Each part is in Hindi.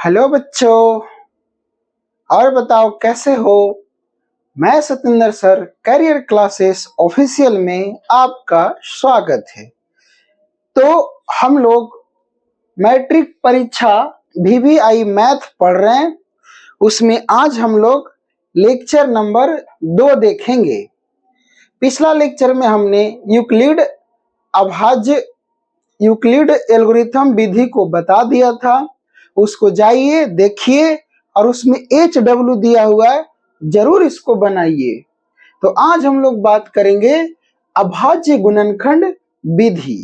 हेलो बच्चों। और बताओ कैसे हो। मैं Satendra sir career classes official में आपका स्वागत है। तो हम लोग मैट्रिक परीक्षा VVI मैथ पढ़ रहे हैं। उसमें आज हम लोग लेक्चर नंबर 2 देखेंगे। पिछला लेक्चर में हमने यूक्लिड एल्गोरिथम विधि को बता दिया था। उसको जाइए देखिए और उसमें HW दिया हुआ है, जरूर इसको बनाइए। तो आज हम लोग बात करेंगे अभाज्य गुणनखंड विधि।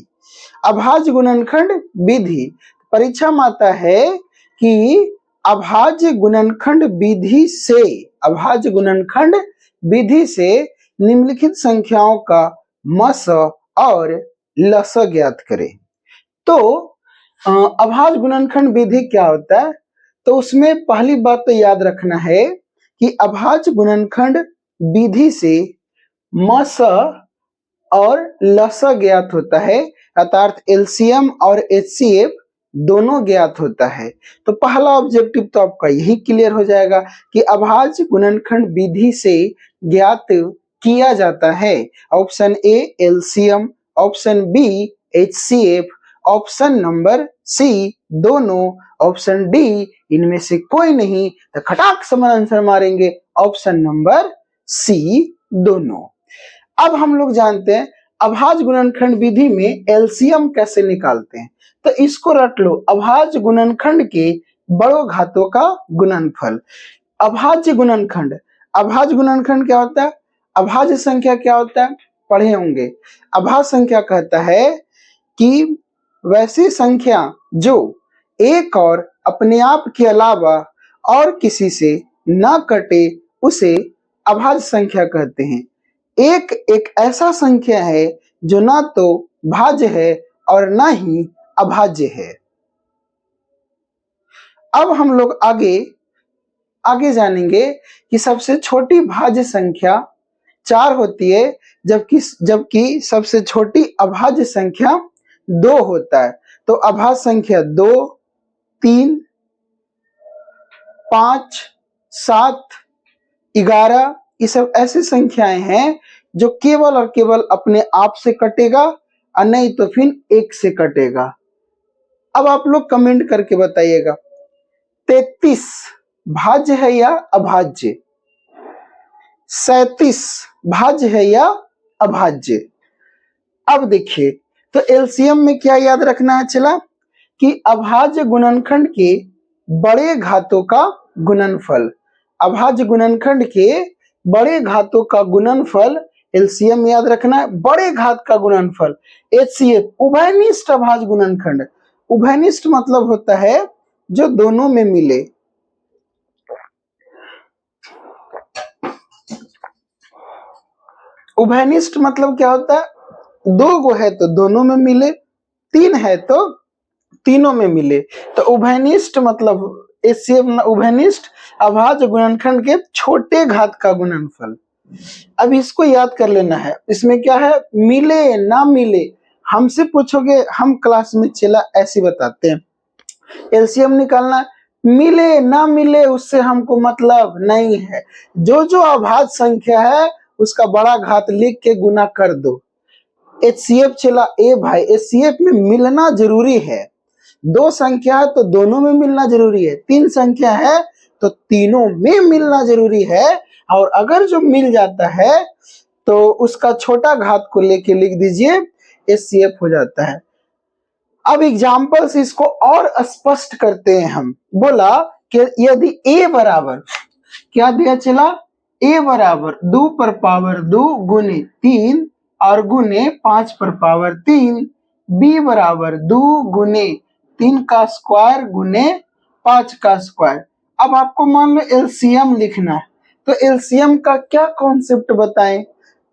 अभाज्य गुणनखंड विधि परीक्षा में आता है कि अभाज्य गुणनखंड विधि से निम्नलिखित संख्याओं का मस और लस ज्ञात करें। तो अभाज्य गुणनखंड विधि क्या होता है? तो उसमें पहली बात तो याद रखना है कि अभाज्य गुणनखंड विधि से मस और लस ज्ञात होता है, अर्थात LCM और HCF दोनों ज्ञात होता है। तो पहला ऑब्जेक्टिव तो आपका यही क्लियर हो जाएगा कि अभाज्य गुणनखंड विधि से ज्ञात किया जाता है। Option A LCM, option B HCF, option number C दोनों, ऑप्शन डी इनमें से कोई नहीं। तो खटाक से आंसर मारेंगे ऑप्शन नंबर सी दोनों। अब हम लोग जानते हैं अभाज्य गुणनखंड विधि में LCM कैसे निकालते हैं। तो इसको रट लो, अभाज्य गुणनखंड के बड़ों घातों का गुणनफल। अभाज्य गुणनखंड क्या होता है? अभाज्य संख्या क्या होता है? पढ़े होंगे। अभाज्य संख्या कहता है कि वैसी संख्या जो एक और अपने आप के अलावा और किसी से न कटे उसे अभाज्य संख्या कहते हैं। एक ऐसा संख्या है जो ना तो भाज्य है और ना ही अभाज्य है। अब हम लोग आगे जानेंगे कि सबसे छोटी भाज्य संख्या 4 होती है, जबकि सबसे छोटी अभाज्य संख्या 2 होता है। तो अभाज्य संख्या 2, 3, 5, 7, 11 ये सब ऐसी संख्याएं हैं जो केवल और केवल अपने आप से कटेगा और नहीं तो फिर 1 से कटेगा। अब आप लोग कमेंट करके बताइएगा 33 भाज्य है या अभाज्य? 37 भाज्य है या अभाज्य? अब देखिए, तो LCM में क्या याद रखना है चला कि अभाज्य गुणनखंड के बड़े घातों का गुणनफल। अभाज्य गुणनखंड के बड़े घातों का गुणनफल LCM याद रखना है, बड़े घात का गुणनफल। HCF उभयनिष्ठ अभाज्य गुणनखंड। उभयनिष्ठ मतलब होता है जो दोनों में मिले। उभयनिष्ठ मतलब क्या होता है? 2 गो है तो दोनों में मिले, 3 है तो तीनों में मिले। तो उभयनिष्ठ मतलब HCF उभयनिष्ठ अभाज्य गुणनखंड के छोटे घात का गुणनफल। अब इसको याद कर लेना है। इसमें क्या है? मिले ना मिले। हमसे पूछोगे, हम क्लास में चला ऐसे बताते हैं। LCM निकालना, मिले ना मिले उससे हमको मतलब नहीं है। जो अभाज्य संख्या है उसका बड़ा घात लिख के गुना कर दो। HCF चला ए भाई, HCF में मिलना जरूरी है। 2 संख्या है तो दोनों में मिलना जरूरी है। 3 संख्या है तो तीनों में मिलना जरूरी है। और अगर जो मिल जाता है तो उसका छोटा घात को लेके लिख दीजिए, HCF हो जाता है। अब एग्जाम्पल से इसको और स्पष्ट करते हैं हम। बोला कि यदि A बराबर, क्या दिया चला? A बराबर 2 पर पावर 2 गुने 3 और गुने 5 पर पावर 3, B बराबर 2 गुने 3 का स्क्वायर गुने 5 का स्क्वायर। अब आपको मान लो LCM लिखना है, तो LCM का क्या कॉन्सेप्ट बताएं?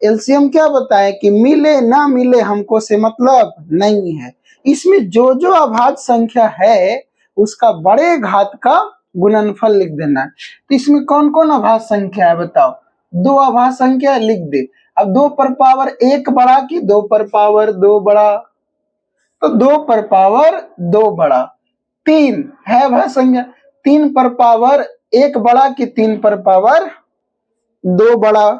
LCM क्या बताएं कि मिले ना मिले हमको से मतलब नहीं है। इसमें जो अभाज्य संख्या है उसका बड़े घात का गुणनफल लिख देना है। तो इसमें कौन कौन अभाज्य संख्या है बताओ? 2 अभाज्य संख्या लिख दे। अब 2 पर पावर 1 बड़ा कि 2 पर पावर 2 बड़ा? तो 2 पर पावर 2 बड़ा। 3 है अभाज्य संख्या, 3 पर पावर 1 बड़ा कि 3 पर पावर 2 बड़ा,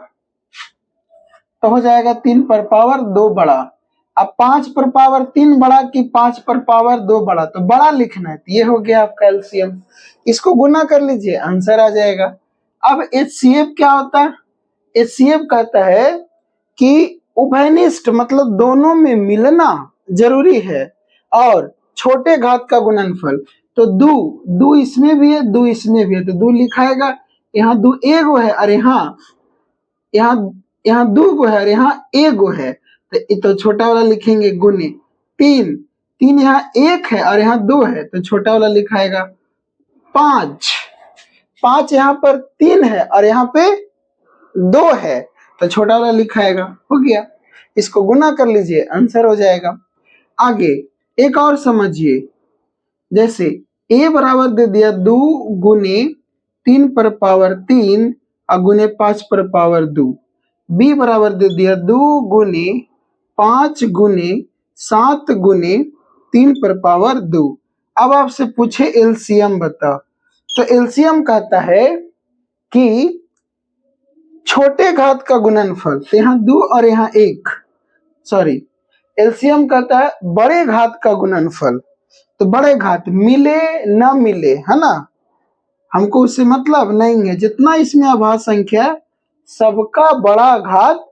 तो हो जाएगा 3 पर पावर 2 बड़ा। अब 5 पर पावर 3 बड़ा कि 5 पर पावर 2 बड़ा, तो बड़ा लिखना है, तो ये हो गया आपका एलसीएम। इसको गुना कर लीजिए, आंसर आ जाएगा। अब एचसीएफ क्या होता है? एचसीएफ कहता है कि उभयनिष्ठ मतलब दोनों में मिलना जरूरी है और छोटे घात का गुणनफल। तो दू इसमें भी है, दू इसमें भी है, तो दू लिखाएगा। यहाँ दू एगो है और यहाँ दू गो है और यहाँ एगो है, तो छोटा वाला लिखेंगे गुने। तीन यहाँ 1 है और यहाँ 2 है, तो छोटा वाला लिखाएगा। 5 यहाँ पर 3 है और यहाँ पे 2 है, तो छोटा वाला लिखाएगा। हो गया, इसको गुना कर लीजिए, आंसर हो जाएगा। आगे एक और समझिए, जैसे a बराबर दे दिया 2 गुने 3 पर पावर 3 और गुने 5 पर पावर 2। b बराबर दे दिया 2 गुने 5 गुने 7 गुने 3 पर पावर 2। अब आपसे पूछे एलसीएम बताओ, तो एलसीएम कहता है कि छोटे घात का गुणनफल, तो यहाँ 2 और यहाँ 1, सॉरी, एलसीएम कहता है बड़े घात का गुणनफल। तो बड़े घात मिले ना मिले, है ना, हमको उससे मतलब नहीं है, जितना इसमें अभाज्य संख्या है सबका बड़ा घात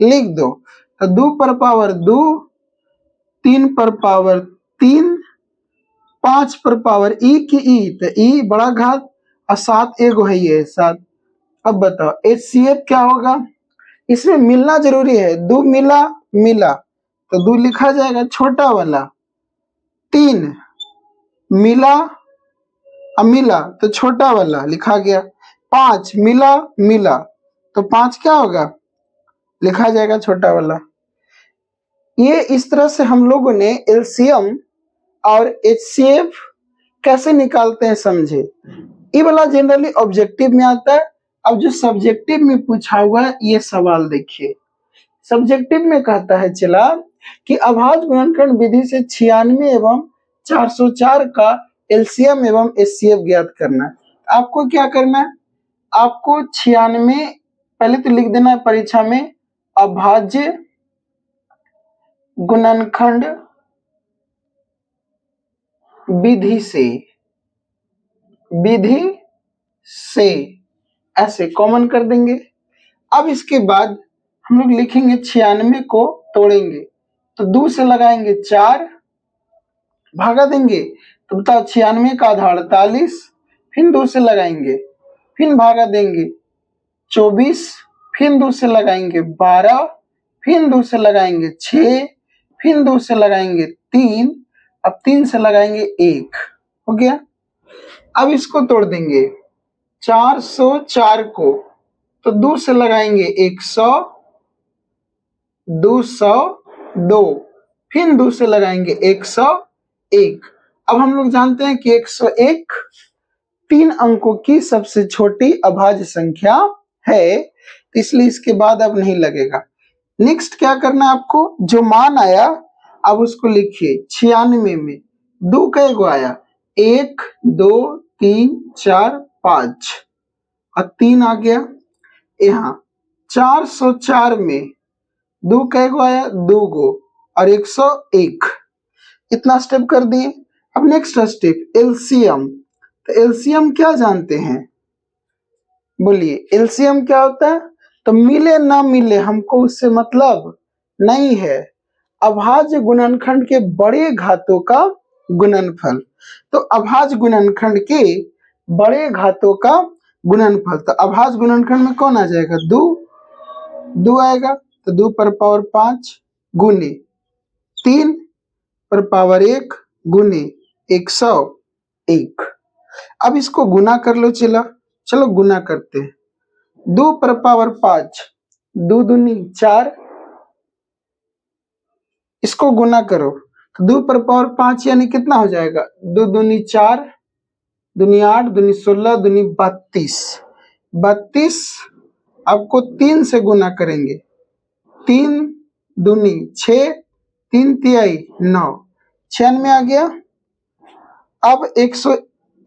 लिख दो। तो 2 पर पावर 2, 3 पर पावर 3, 5 पर पावर ई की ई, तो ई बड़ा घात और 7 एगो है, ये 7। अब बताओ एचसीएफ क्या होगा? इसमें मिलना जरूरी है, 2 मिला तो 2 लिखा जाएगा छोटा वाला, 3 मिला तो छोटा वाला लिखा गया, 5 मिला तो 5 क्या होगा, लिखा जाएगा छोटा वाला। ये इस तरह से हम लोगों ने एलसीएम और एचसीएफ कैसे निकालते हैं समझे। ये वाला जनरली ऑब्जेक्टिव में आता है। अब जो सब्जेक्टिव में पूछा हुआ है ये सवाल देखिए, सब्जेक्टिव में कहता है चला कि अभाज्य गुणनखंड विधि से 96 एवं 404 का एलसीएम एवं एचसीएफ ज्ञात करना है। आपको क्या करना है, आपको 96 पहले तो लिख देना है परीक्षा में, अभाज्य गुणनखंड विधि से ऐसे कॉमन कर देंगे। अब इसके बाद हम लोग लिखेंगे 96 को तोड़ेंगे, तो 2 से लगाएंगे 4, भागा देंगे तो बताओ 96 का आधा 48, फिर 2 से लगाएंगे, फिर भागा देंगे 24, फिर 2 से लगाएंगे 12, फिर 2 से लगाएंगे 6, फिर 2 से लगाएंगे 3, अब 3 से लगाएंगे 1। हो गया। अब इसको तोड़ देंगे 404 को, तो 2 से लगाएंगे 100, 202, फिर 2 से लगाएंगे 101। अब हम लोग जानते हैं कि 101 3 अंकों की सबसे छोटी अभाज्य संख्या है, इसलिए इसके बाद अब नहीं लगेगा। नेक्स्ट क्या करना है आपको, जो मान आया अब उसको लिखिए। 96 में 2 कैगो आया, 1 2 3 4 5 और 3 आ गया। यहाँ 404 में 2 कैगो आया, 2 गो और 101, इतना स्टेप कर दिए। अब नेक्स्ट स्टेप एलसीएम, तो एलसीएम क्या जानते हैं, बोलिए एलसीएम क्या होता है? तो मिले ना मिले हमको उससे मतलब नहीं है, अभाज्य गुणनखंड के बड़े घातों का गुणनफल। तो अभाज्य गुणनखंड के बड़े घातों का गुणनफल, तो अभाज्य गुणनखंड में कौन आ जाएगा, 2 आएगा, तो 2 पर पावर 5 गुने 3 पर पावर 1 गुने 101। अब इसको गुना कर लो, चलो गुना करते हैं। 2 पर पावर 5, 2 दूनी 4, इसको गुना करो, 2 पर पावर 5 यानी कितना हो जाएगा, 2 दूनी 4, दूनी 8, दूनी 16, दूनी 32। आपको 3 से गुना करेंगे, 3 दूनी 6, 3 तिहाई 9, 96 आ गया। अब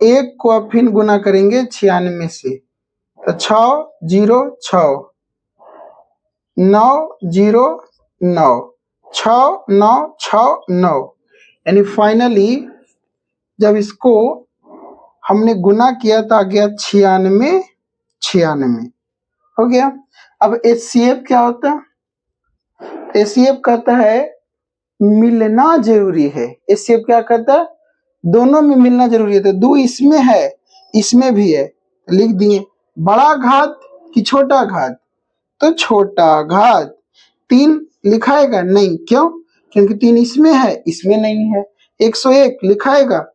1 को अब फिर गुना करेंगे 96 से, तो 6 0 6 9 0 9 6 9 6 9, यानी फाइनली जब इसको हमने गुना किया तो आ गया 96 96 हो गया। अब HCF क्या होता है? HCF कहता है मिलना जरूरी है। HCF क्या कहता है? दोनों में मिलना जरूरी है। तो 2 इसमें है, इसमें भी है, लिख दिए। बड़ा घात कि छोटा घात? तो छोटा घात। 3 लिखाएगा नहीं, क्यों? क्योंकि 3 इसमें है, इसमें नहीं है। 101 लिखाएगा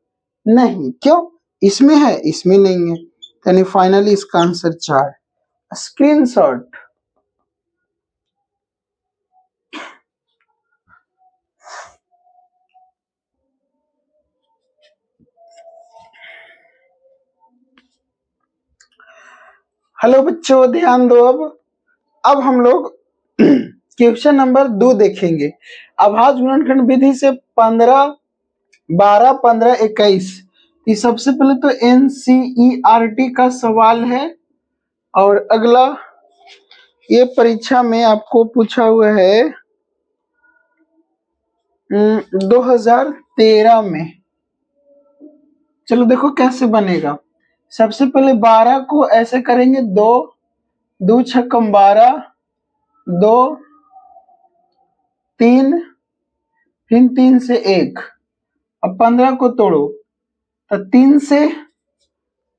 नहीं, क्यों? इसमें है, इसमें नहीं है। यानी फाइनली इसका आंसर 4। स्क्रीनशॉट। हेलो बच्चों, ध्यान दो। अब हम लोग क्वेश्चन नंबर 2 देखेंगे। अभाज्य गुणनखंड विधि से 15 12 15 21। ये सबसे पहले तो NCERT का सवाल है, और अगला ये परीक्षा में आपको पूछा हुआ है 2013 में। चलो देखो कैसे बनेगा। सबसे पहले 12 को ऐसे करेंगे, 2 2 छक्कम 12, 2 3, फिर 3 से 1। अब 15 को तोड़ो, तो 3 से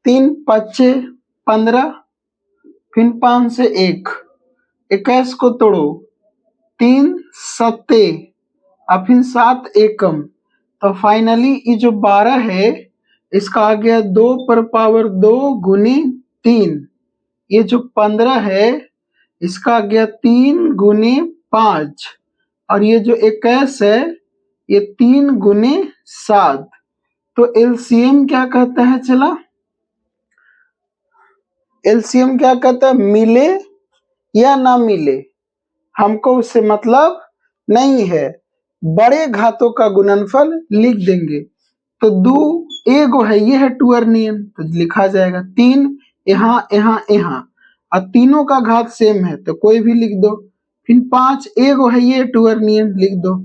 3 5 15, फिर 5 से 1। 21 को तोड़ो, 3 7 और फिर 7 एकम। तो फाइनली ये जो 12 है इसका आ गया 2 पर पावर 2 गुनी 3। ये जो 15 है इसका आ गया 3 गुनी 5, और ये जो 21 है ये 3 गुनी 7। तो एलसीएम क्या कहता है? चला, एलसीएम क्या कहता है? मिले या ना मिले, हमको उससे मतलब नहीं है। बड़े घातों का गुणनफल लिख देंगे। तो 2 एगो है, ये है टूअर्नियन, तो लिखा जाएगा 3 यहाँ यहाँ यहाँ, और तीनों का घात सेम है तो कोई भी लिख दो। फिर 5 एगो है, ये टूअर्नियन, लिख दो।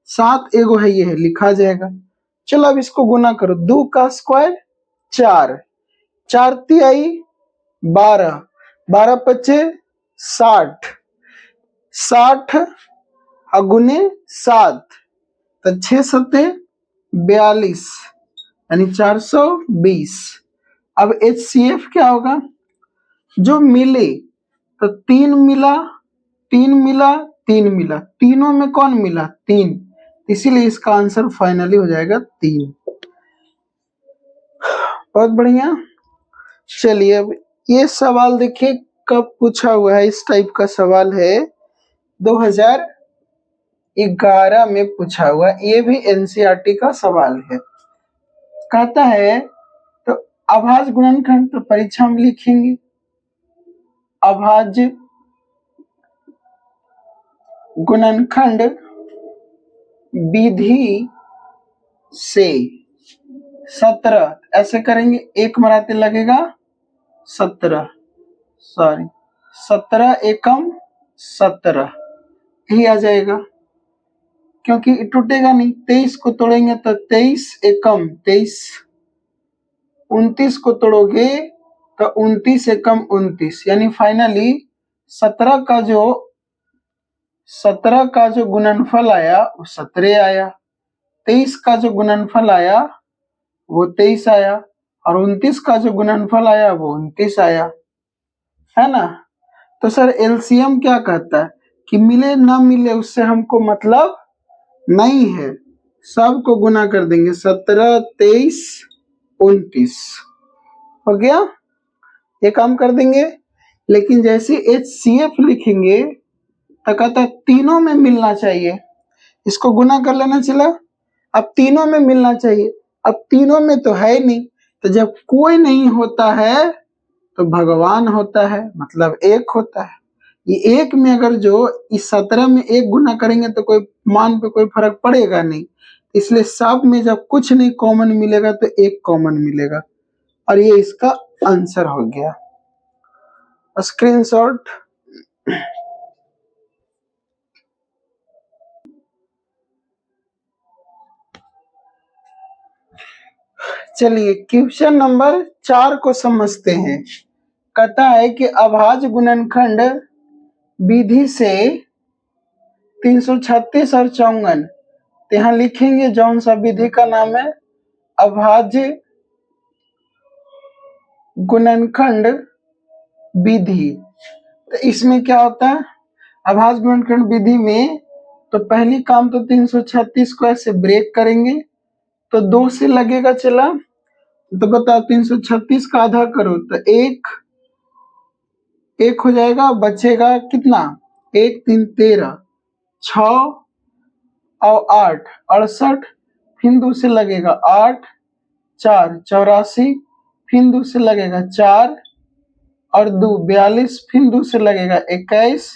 7 एगो है, ये है, लिखा जाएगा। चलो अब इसको गुना करो। 2 का स्क्वायर 4, 4 तिहाई 12, 12 पच्चे 60, 60 गुने 7, तो 6 सत्ते 42, यानी 420। अब HCF क्या होगा? जो मिले, तो 3 मिला 3 मिला 3 मिला, तीनों में कौन मिला? 3, इसीलिए इसका आंसर फाइनली हो जाएगा 3। बहुत बढ़िया। चलिए अब ये सवाल देखिए कब पूछा हुआ है। इस टाइप का सवाल है 2011 में पूछा हुआ। ये भी NCERT का सवाल है। कहता है तो अभाज्य गुणनखंड, तो परीक्षा में लिखेंगे अभाज्य गुणनखंड विधि से 17, ऐसे करेंगे, एक मराते लगेगा 17, सॉरी 17 एकम 17, यही आ जाएगा, क्योंकि टूटेगा नहीं। 23 को तोड़ेंगे तो 23 एकम 23, 29 को तोड़ोगे तो 29 एकम 29, यानी फाइनली 17 का जो गुणनफल आया वो 17 आया। 23 का जो गुणनफल आया वो 23 आया, और 29 का जो गुणनफल आया वो 29 आया, है ना। तो सर एलसीएम क्या कहता है कि मिले ना मिले उससे हमको मतलब नहीं है, सबको गुना कर देंगे। 17 23 29 हो गया, ये काम कर देंगे। लेकिन जैसे HCF लिखेंगे तो कहता है तीनों में मिलना चाहिए, इसको गुना कर लेना। चला, अब तीनों में मिलना चाहिए, अब तीनों में तो है नहीं, तो जब कोई नहीं होता है तो भगवान होता है, मतलब एक होता है। ये एक में अगर जो इस 17 में एक गुना करेंगे तो कोई मान पे कोई फर्क पड़ेगा नहीं, इसलिए सब में जब कुछ नहीं कॉमन मिलेगा तो एक कॉमन मिलेगा। और ये इसका आंसर हो गया। स्क्रीनशॉट। चलिए क्वेश्चन नंबर 4 को समझते हैं। कहता है कि अभाज्य गुणनखंड विधि से 336 और 54, तो यहाँ लिखेंगे जौन सा विधि का नाम है अभाज्य गुणनखंड विधि। तो इसमें क्या होता है अभाज्य गुणनखंड विधि में, तो पहली काम तो 336 को ऐसे ब्रेक करेंगे तो 2 से लगेगा चला, तो बताओ 336 का आधा करो तो एक हो जाएगा, बचेगा कितना 1 3 13 6 और 8 68, फिर 2 से लगेगा 8 4 84, फिर 2 से लगेगा 4 और 2 42, फिर 2 से लगेगा 21,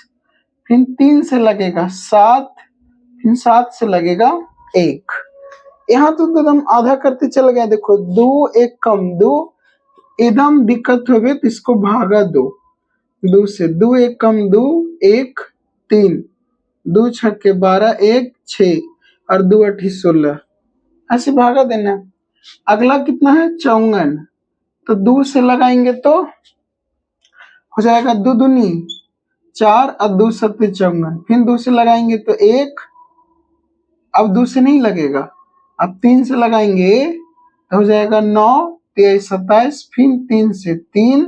फिर 3 से लगेगा 7, फिर 7 से लगेगा 1। यहाँ तो एकदम आधा करते चल गए। देखो 2 1 कम 2, एकदम दिक्कत हो गई तो इसको भागा 2 से, 2 1 कम 2 1 3, 2 छक्के 12 1 6 और 2 8 16, ऐसे भागा देना। अगला कितना है 54, तो 2 से लगाएंगे तो हो जाएगा 2 दूनी 4 और 2 सत्ते 54, फिर 2 से लगाएंगे तो 1, अब 2 से नहीं लगेगा, अब 3 से लगाएंगे तो हो जाएगा 9 23 27, फिर 3 से 3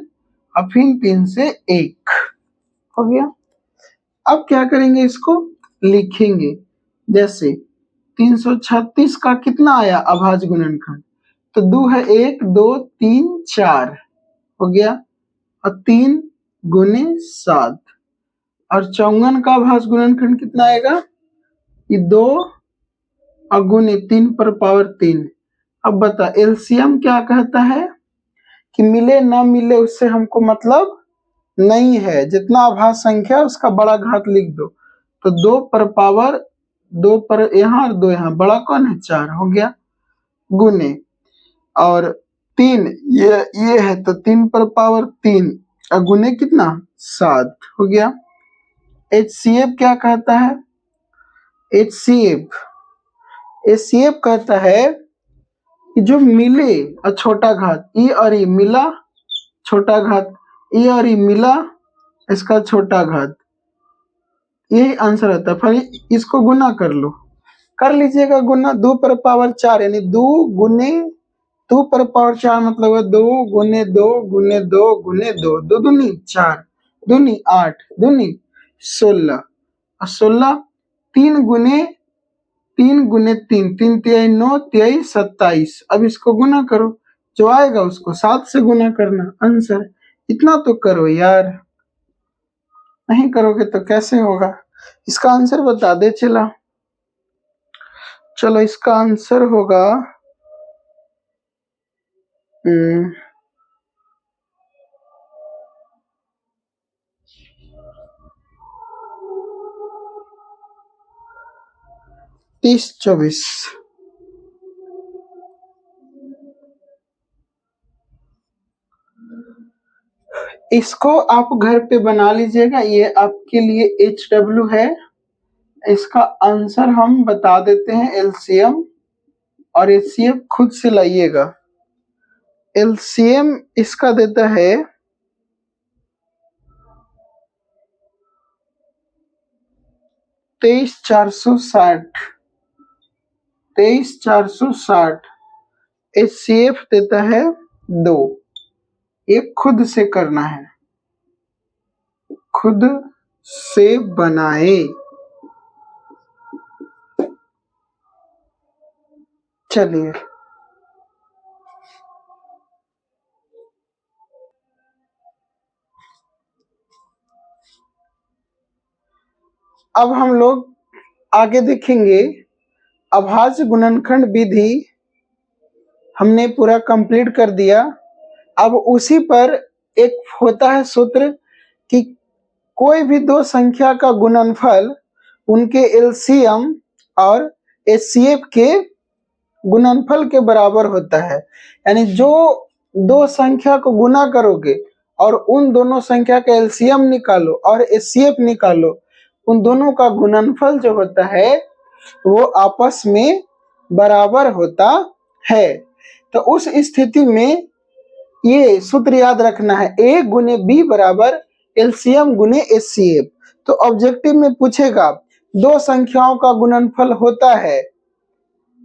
और फिर 3 से 1 हो गया। अब क्या करेंगे इसको लिखेंगे, जैसे 336 का कितना आया अभाज्य गुणनखंड, तो 2 है 1 2 3 4 हो गया, और 3 गुने 7, और 54 का अभाज्य गुणनखंड कितना आएगा, ये 2 और गुने 3 पर पावर 3। अब बता एलसीएम क्या कहता है कि मिले ना मिले उससे हमको मतलब नहीं है, जितना अभाज्य संख्या उसका बड़ा घात लिख दो, तो 2 पर पावर 2 पर यहाँ और 2 यहाँ, बड़ा कौन है 4 हो गया, गुने और 3 ये है तो 3 पर पावर 3 और गुने कितना 7 हो गया। HCF क्या कहता है, HCF कहता है कि जो मिले और छोटा घात ई और ई मिला, छोटा घात ई और ई मिला, इसका छोटा घात, यही आंसर होता है। फिर इसको गुना कर लो, कर लीजिएगा गुना, 2 पर पावर 4 यानी 2 गुने 2 पर पावर 4 मतलब है 2 गुने 2 गुने 2 गुने 2, 2 दूनी 4 दूनी 8 दूनी 16 और 16, 3 गुने 3 गुने 3 3 तिहाई 9 तिहाई 27। अब इसको गुना करो, जो आएगा उसको 7 से गुना करना आंसर। इतना तो करो यार, नहीं करोगे तो कैसे होगा। इसका आंसर बता दे चला, चलो इसका आंसर होगा 30 24। इसको आप घर पे बना लीजिएगा, ये आपके लिए HW है। इसका आंसर हम बता देते हैं एलसीएम, और HCF खुद से लाइएगा। एलसीएम इसका देता है 23460, 23460। HCF देता है 2। ये खुद से करना है, खुद से बनाए। चलिए अब हम लोग आगे देखेंगे। अभाज्य गुणनखंड विधि हमने पूरा कंप्लीट कर दिया। अब उसी पर एक होता है सूत्र कि कोई भी दो संख्या का गुणनफल उनके एलसीएम और एचसीएफ के गुणनफल के बराबर होता है। यानी जो दो संख्या को गुना करोगे और उन दोनों संख्या का एलसीएम निकालो और एचसीएफ निकालो, उन दोनों का गुणनफल जो होता है वो आपस में बराबर होता है। तो उस स्थिति में ये सूत्र याद रखना है, ए गुने बी बराबर एलसीएम गुने एचसीएफ। तो ऑब्जेक्टिव में पूछेगा दो संख्याओं का गुणनफल होता है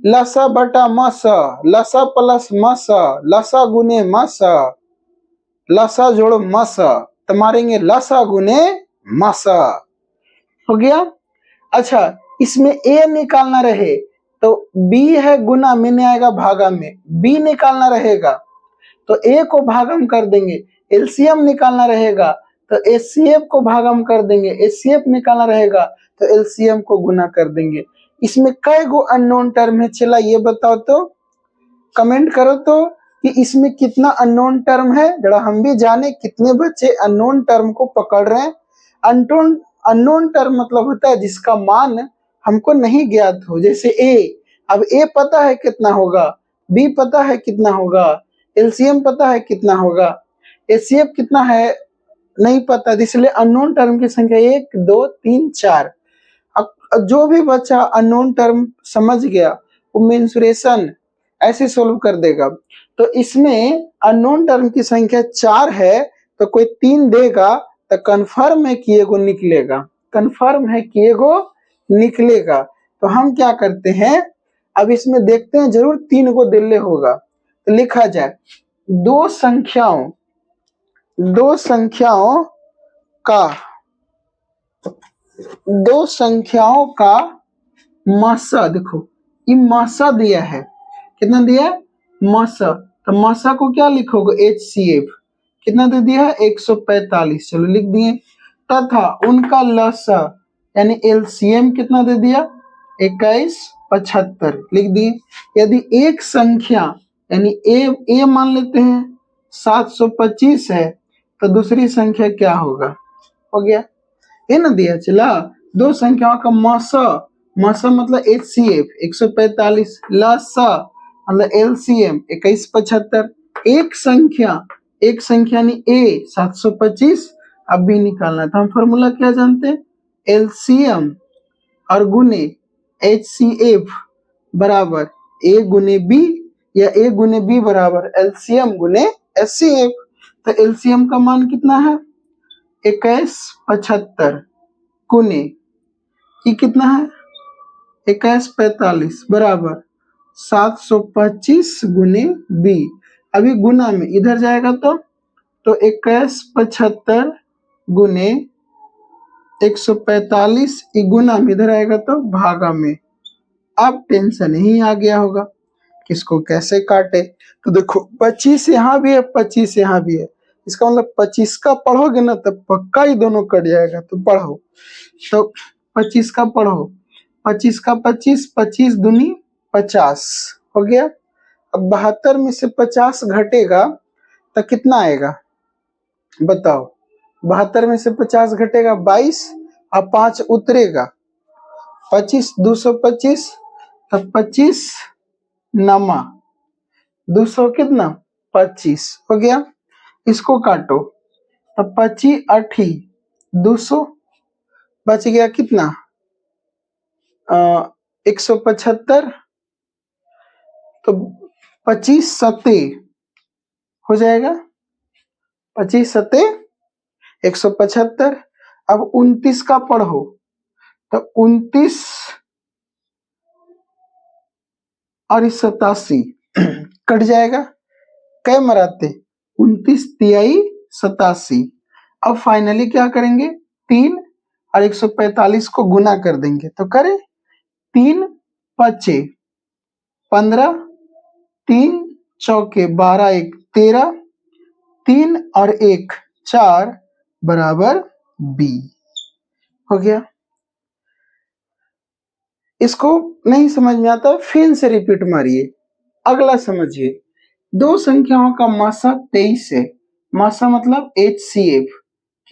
लसा बटा मस, लसा प्लस मस, लसा गुने मस, लसा जोड़ो मस, तो मारेंगे लसा गुने मस। हो गया। अच्छा, इसमें ए निकालना रहे तो बी है गुना में नहीं आएगा भागा में, बी निकालना रहेगा तो ए को भागम कर देंगे, एलसीएम निकालना रहेगा तो एचसीएफ को भागम कर देंगे, एचसीएफ निकालना रहेगा तो एलसीएम को गुना कर देंगे। इसमें कई गो अननोन टर्म है, चला ये बताओ तो, कमेंट करो तो कि इसमें कितना अननोन टर्म है, जरा हम भी जाने कितने बच्चे अननोन टर्म को पकड़ रहे हैं। अननोन टर्म मतलब होता है जिसका मान हमको नहीं ज्ञात हो, जैसे ए, अब ए पता है कितना होगा, बी पता है कितना होगा, एलसीएम पता है कितना होगा, एचसीएफ कितना है नहीं पता, इसलिए अननोन टर्म की संख्या 1 2 3 4। अब जो भी बच्चा अननोन टर्म समझ गया वो मेंसुरेशन ऐसे सोल्व कर देगा। तो इसमें अननोन टर्म की संख्या 4 है तो कोई 3 देगा तो कंफर्म है कि एगो निकलेगा, कंफर्म है कि एगो निकलेगा। तो हम क्या करते हैं, अब इसमें देखते हैं जरूर 3 को दिल्ले होगा, तो लिखा जाए दो संख्याओं का मासा, देखो ये मासा दिया है, कितना दिया है मासा, तो मासा को क्या लिखोगे एचसीएफ, कितना दे दिया है 145, चलो लिख दिए। तथा उनका लसा यानी एलसीएम कितना दे दिया 2175, लिख दिए। यदि एक संख्या यानी ए मान लेते हैं 725 है तो दूसरी संख्या क्या होगा, हो गया ये ना दिया। चला दो संख्याओं का मासा मतलब एचसीएफ 145, लसा मतलब एलसीएम 2175, एक संख्या यानी ए 725, अब बी निकालना था। हम फॉर्मूला क्या जानते हैं, एलसीएम और गुने एचसीएफ बराबर ए गुने बी या ए गुने बी बराबर एलसीएम गुने एचसीएफ। तो एलसीएम का मान कितना है 2175 गुने ये कितना है 2145 बराबर 725 गुने बी। अभी गुना में इधर जाएगा तो 2175 गुने 145, गुना में इधर आएगा तो भागा में। अब टेंशन ही आ गया होगा किसको कैसे काटे। तो देखो 25 यहाँ भी है 25 यहाँ भी है, इसका मतलब 25 का पढ़ोगे ना तो पक्का ही दोनों कट जाएगा। तो पढ़ो, तो 25 का पढ़ो, 25 का 25, 25 दूनी 50 हो गया। अब 72 में से 50 घटेगा तो कितना आएगा बताओ, 72 में से 50 घटेगा 22 और 5 उतरेगा 25, 225, तो 25 नमा 200 कितना 25 हो गया। इसको काटो तो 25 8 200 बच गया कितना 175, तो 25 सत्ते हो जाएगा, 25 सत्ते 175। अब 29 का पढ़ो तो 29 और 87 कट जाएगा, कै मराते 29 तिहाई 87। अब फाइनली क्या करेंगे 3 और 145 को गुना कर देंगे, तो करें 3 पचे 15, 3 चौके 12 1 13, 3 और 1 4 बराबर बी हो गया। इसको नहीं समझ में आता फिर से रिपीट मारिए। अगला समझिए, दो संख्याओं का मासा 23 है, मासा मतलब एचसीएफ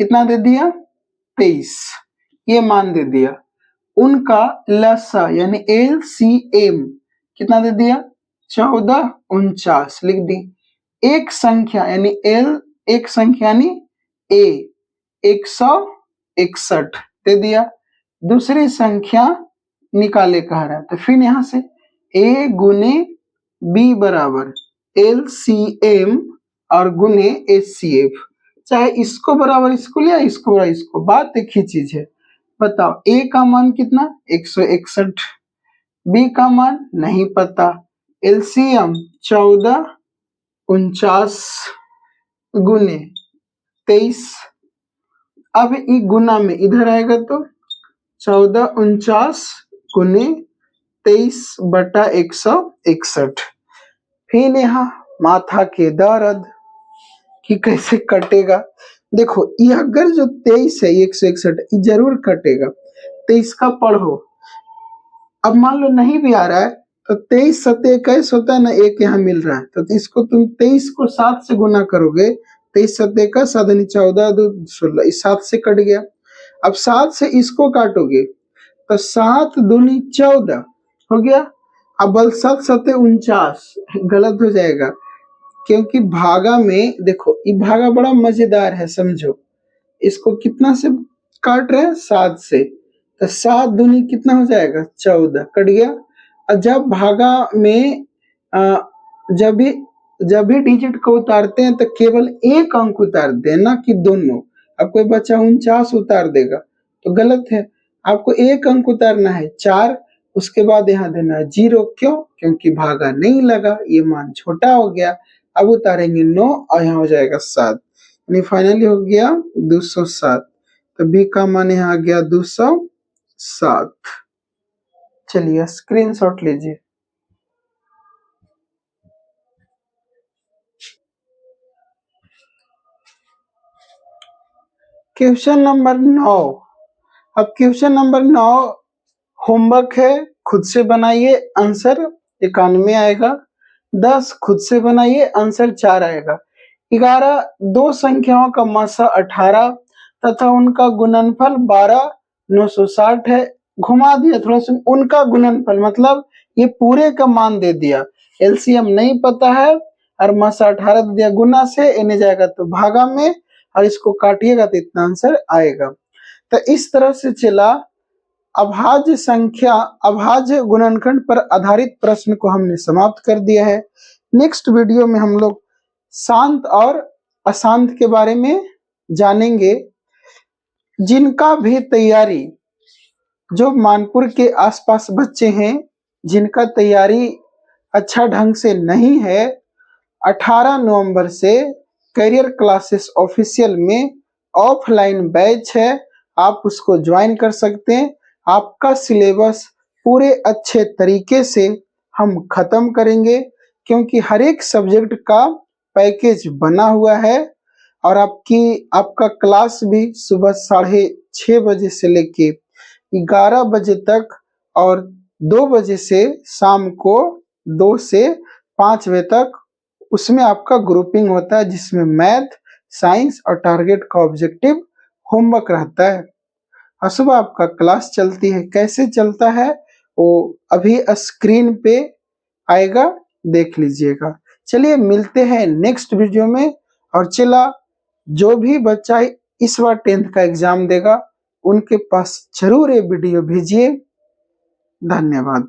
कितना दे दिया 23, ये मान दे दिया। उनका लसा यानी एलसीएम कितना दे दिया 1449, लिख दी। एक संख्या यानी एल, एक संख्या यानी ए 161 दे दिया। दूसरी संख्या निकाले कह रहा है, तो फिर यहां से ए गुने बी बराबर LCM और गुने HCF, चाहे इसको बराबर इसको लिया, इसको बराबर इसको, बात एक ही चीज है। बताओ ए का मान कितना 161, बी का मान नहीं पता, LCM 1449 गुने 23, अब गुना में इधर आएगा तो 1449 गुने 23/161। फिर यहाँ माथा के दर्द कि कैसे कटेगा। देखो ये अगर जो 23 है 161 ये जरूर कटेगा, तो इसका पढ़ो। अब मान लो नहीं भी आ रहा है तो 23 सत्ते 21 होता है ना, एक यहाँ मिल रहा है, तो इसको तुम 23 को 7 से गुना करोगे, 23 सत्ते का 7 14 2 16, इस 7 से कट गया। अब 7 से इसको काटोगे तो 7 दूनी 14 हो गया। अब बल 7 सत्ते 49 गलत हो जाएगा, क्योंकि भागा में देखो ये भागा बड़ा मजेदार है, समझो। इसको कितना से काट रहे हैं 7 से, तो 7 दूनी कितना हो जाएगा 14, कट गया। और जब भागा में जब भी डिजिट को उतारते हैं तो केवल एक अंक उतारते हैं, ना कि दोनों। अब कोई बच्चा 49 उतार देगा तो गलत है, आपको एक अंक उतारना है 4, उसके बाद यहाँ देना है 0। क्यों? क्योंकि भागा नहीं लगा, ये मान छोटा हो गया। अब उतारेंगे 9 और यहाँ हो जाएगा 7, यानी फाइनली हो गया 207। तो बी का मान यहाँ आ गया 207। चलिए स्क्रीनशॉट लीजिए। Question number 9। अब क्वेश्चन नंबर 9 होमवर्क है, खुद से बनाइए, आंसर 91 आएगा। 10 खुद से बनाइए, आंसर 4 आएगा। 11 दो संख्याओं का मासा 18 तथा उनका गुणनफल 12,960 है। घुमा दिया थोड़ा सा, उनका गुणनफल मतलब ये पूरे का मान दे दिया, एलसीएम नहीं पता है और मासा 18 दे दिया, गुना से एने जाएगा तो भागा में, और इसको काटिएगा तो इतना आंसर आएगा। तो इस तरह से चला अभाज्य संख्या अभाज्य गुणनखंड पर आधारित प्रश्न को हमने समाप्त कर दिया है। नेक्स्ट वीडियो में हम लोग शांत और अशांत के बारे में जानेंगे, जिनका भी तैयारी, जो मानपुर के आसपास बच्चे हैं जिनका तैयारी अच्छा ढंग से नहीं है, 18 नवंबर से करियर क्लासेस ऑफिशियल में ऑफलाइन बैच है, आप उसको ज्वाइन कर सकते हैं। आपका सिलेबस पूरे अच्छे तरीके से हम खत्म करेंगे, क्योंकि हर एक सब्जेक्ट का पैकेज बना हुआ है, और आपका क्लास भी सुबह 6:30 बजे से लेके 11 बजे तक, और 2 बजे से शाम को 2 से 5 बजे तक उसमें आपका ग्रुपिंग होता है, जिसमें मैथ, साइंस और टारगेट का ऑब्जेक्टिव होमवर्क रहता है। और सुबह आपका क्लास चलती है, कैसे चलता है वो अभी स्क्रीन पे आएगा, देख लीजिएगा। चलिए मिलते हैं नेक्स्ट वीडियो में। और चला जो भी बच्चा इस बार 10th का एग्जाम देगा उनके पास जरूर ये वीडियो भेजिए। धन्यवाद।